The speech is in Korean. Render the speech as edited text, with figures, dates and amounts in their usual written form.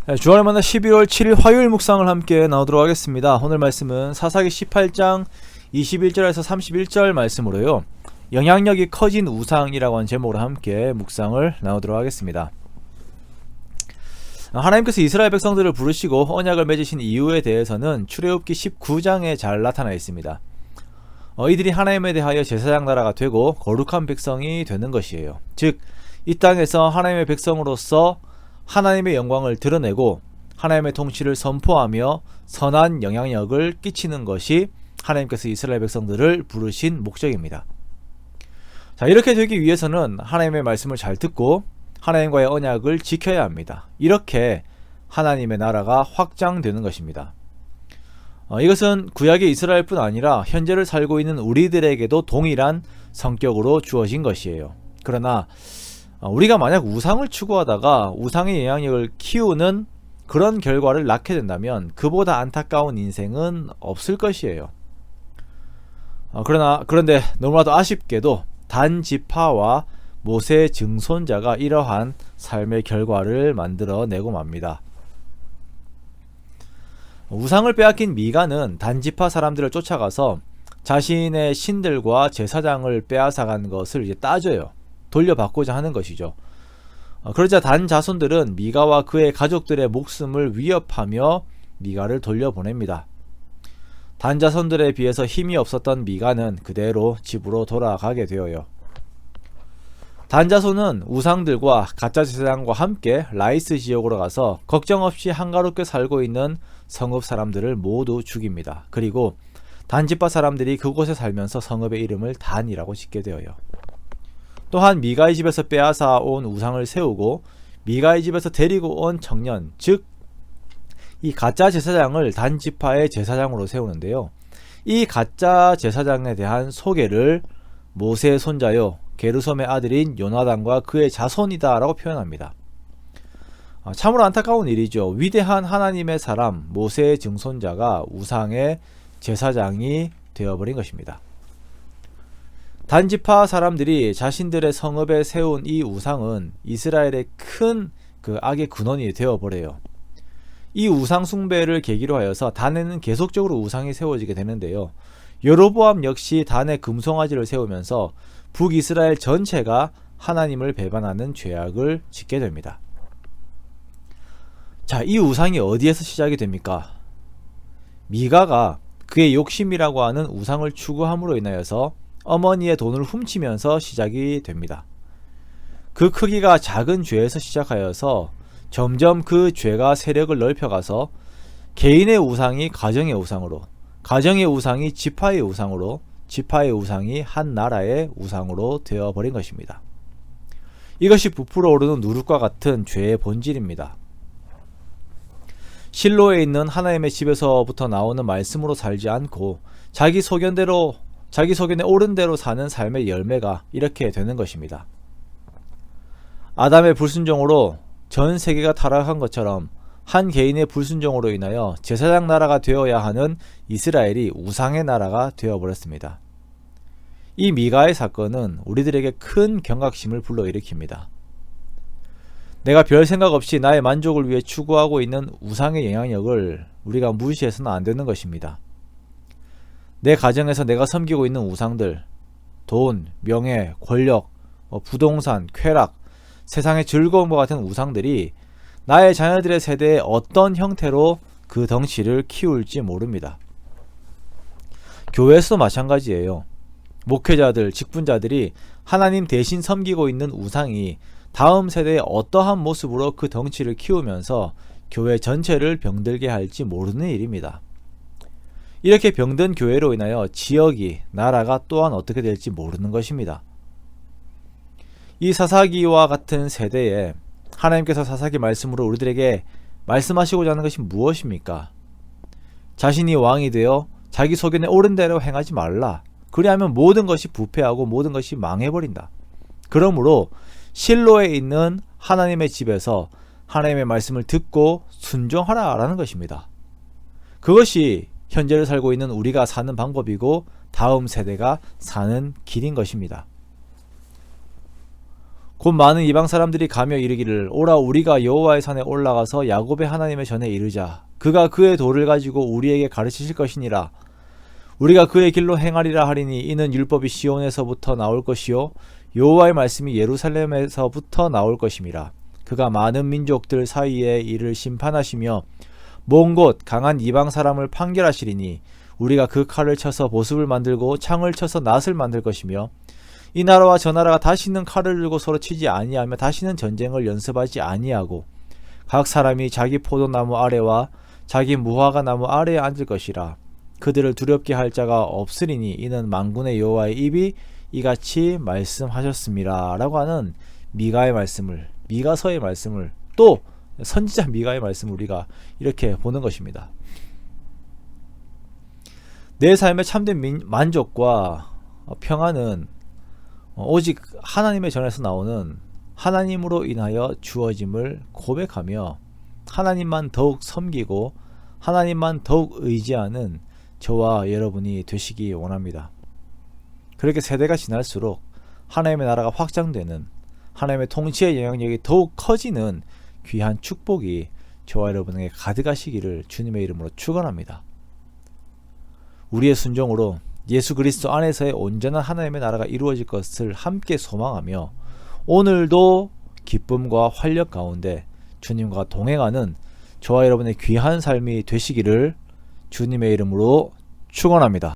네, 주말마다 12월 7일 화요일 묵상을 함께 나누도록 하겠습니다. 오늘 말씀은 사사기 18장 21절에서 31절 말씀으로요, 영향력이 커진 우상이라고 하는 제목으로 함께 묵상을 나누도록 하겠습니다. 하나님께서 이스라엘 백성들을 부르시고 언약을 맺으신 이유에 대해서는 출애굽기 19장에 잘 나타나 있습니다. 이들이 하나님에 대하여 제사장 나라가 되고 거룩한 백성이 되는 것이에요. 즉, 이 땅에서 하나님의 백성으로서 하나님의 영광을 드러내고 하나님의 통치를 선포하며 선한 영향력을 끼치는 것이 하나님께서 이스라엘 백성들을 부르신 목적입니다. 자, 이렇게 되기 위해서는 하나님의 말씀을 잘 듣고 하나님과의 언약을 지켜야 합니다. 이렇게 하나님의 나라가 확장되는 것입니다. 이것은 구약의 이스라엘뿐 아니라 현재를 살고 있는 우리들에게도 동일한 성격으로 주어진 것이에요. 그러나 우리가 만약 우상을 추구하다가 우상의 영향력을 키우는 그런 결과를 낳게 된다면 그보다 안타까운 인생은 없을 것이에요. 그런데 너무나도 아쉽게도 단 지파와 모세의 증손자가 이러한 삶의 결과를 만들어내고 맙니다. 우상을 빼앗긴 미가는 단지파 사람들을 쫓아가서 자신의 신들과 제사장을 빼앗아간 것을 이제 따져요. 돌려받고자 하는 것이죠. 그러자 단 자손들은 미가와 그의 가족들의 목숨을 위협하며 미가를 돌려보냅니다. 단 자손들에 비해서 힘이 없었던 미가는 그대로 집으로 돌아가게 되어요. 단 자손은 우상들과 가짜 제사장과 함께 라이스 지역으로 가서 걱정 없이 한가롭게 살고 있는 성읍 사람들을 모두 죽입니다. 그리고 단지파 사람들이 그곳에 살면서 성읍의 이름을 단이라고 짓게 되어요. 또한 미가의 집에서 빼앗아 온 우상을 세우고 미가의 집에서 데리고 온 청년, 즉 이 가짜 제사장을 단지파의 제사장으로 세우는데요, 이 가짜 제사장에 대한 소개를 모세의 손자요 게르솜의 아들인 요나단과 그의 자손이다 라고 표현합니다. 참으로 안타까운 일이죠. 위대한 하나님의 사람 모세의 증손자가 우상의 제사장이 되어버린 것입니다. 단지파 사람들이 자신들의 성읍에 세운 이 우상은 이스라엘의 큰 악의 근원이 되어버려요. 이 우상 숭배를 계기로 하여서 단에는 계속적으로 우상이 세워지게 되는데요, 여로보암 역시 단에 금송아지를 세우면서 북이스라엘 전체가 하나님을 배반하는 죄악을 짓게 됩니다. 자, 이 우상이 어디에서 시작이 됩니까? 미가가 그의 욕심이라고 하는 우상을 추구함으로 인하여서 어머니의 돈을 훔치면서 시작이 됩니다. 그 크기가 작은 죄에서 시작하여서 점점 그 죄가 세력을 넓혀가서 개인의 우상이 가정의 우상으로, 가정의 우상이 지파의 우상으로, 지파의 우상이 한 나라의 우상으로 되어버린 것입니다. 이것이 부풀어 오르는 누룩과 같은 죄의 본질입니다. 실로에 있는 하나님의 집에서부터 나오는 말씀으로 살지 않고 자기 소견에 옳은 대로 사는 삶의 열매가 이렇게 되는 것입니다. 아담의 불순종으로 전 세계가 타락한 것처럼 한 개인의 불순종으로 인하여 제사장 나라가 되어야 하는 이스라엘이 우상의 나라가 되어버렸습니다. 이 미가의 사건은 우리들에게 큰 경각심을 불러일으킵니다. 내가 별 생각 없이 나의 만족을 위해 추구하고 있는 우상의 영향력을 우리가 무시해서는 안 되는 것입니다. 내 가정에서 내가 섬기고 있는 우상들, 돈, 명예, 권력, 부동산, 쾌락, 세상의 즐거움과 같은 우상들이 나의 자녀들의 세대에 어떤 형태로 그 덩치를 키울지 모릅니다. 교회에서도 마찬가지예요. 목회자들, 직분자들이 하나님 대신 섬기고 있는 우상이 다음 세대에 어떠한 모습으로 그 덩치를 키우면서 교회 전체를 병들게 할지 모르는 일입니다. 이렇게 병든 교회로 인하여 지역이, 나라가 또한 어떻게 될지 모르는 것입니다. 이 사사기와 같은 세대에 하나님께서 사사기 말씀으로 우리들에게 말씀하시고자 하는 것이 무엇입니까? 자신이 왕이 되어 자기 소견에 옳은 대로 행하지 말라. 그리하면 모든 것이 부패하고 모든 것이 망해버린다. 그러므로 실로에 있는 하나님의 집에서 하나님의 말씀을 듣고 순종하라 라는 것입니다. 그것이 현재를 살고 있는 우리가 사는 방법이고 다음 세대가 사는 길인 것입니다. 곧 많은 이방 사람들이 가며 이르기를 오라 우리가 여호와의 산에 올라가서 야곱의 하나님의 전에 이르자. 그가 그의 도를 가지고 우리에게 가르치실 것이니라. 우리가 그의 길로 행하리라 하리니 이는 율법이 시온에서부터 나올 것이요 여호와의 말씀이 예루살렘에서부터 나올 것임이라. 그가 많은 민족들 사이에 이를 심판하시며 먼 곳 강한 이방 사람을 판결하시리니 우리가 그 칼을 쳐서 보습을 만들고 창을 쳐서 낫을 만들 것이며 이 나라와 저 나라가 다시는 칼을 들고 서로 치지 아니하며 다시는 전쟁을 연습하지 아니하고 각 사람이 자기 포도나무 아래와 자기 무화과 나무 아래에 앉을 것이라. 그들을 두렵게 할 자가 없으리니 이는 만군의 여호와의 입이 이같이 말씀하셨습니다 라고 하는 미가의 말씀을, 미가서의 말씀을, 또 선지자 미가의 말씀을 우리가 이렇게 보는 것입니다. 내 삶의 참된 만족과 평안은 오직 하나님의 전에서 나오는 하나님으로 인하여 주어짐을 고백하며 하나님만 더욱 섬기고 하나님만 더욱 의지하는 저와 여러분이 되시기 원합니다. 그렇게 세대가 지날수록 하나님의 나라가 확장되는, 하나님의 통치의 영향력이 더욱 커지는 귀한 축복이 저와 여러분에게 가득하시기를 주님의 이름으로 축원합니다. 우리의 순종으로 예수 그리스도 안에서의 온전한 하나님의 나라가 이루어질 것을 함께 소망하며 오늘도 기쁨과 활력 가운데 주님과 동행하는 저와 여러분의 귀한 삶이 되시기를 주님의 이름으로 축원합니다.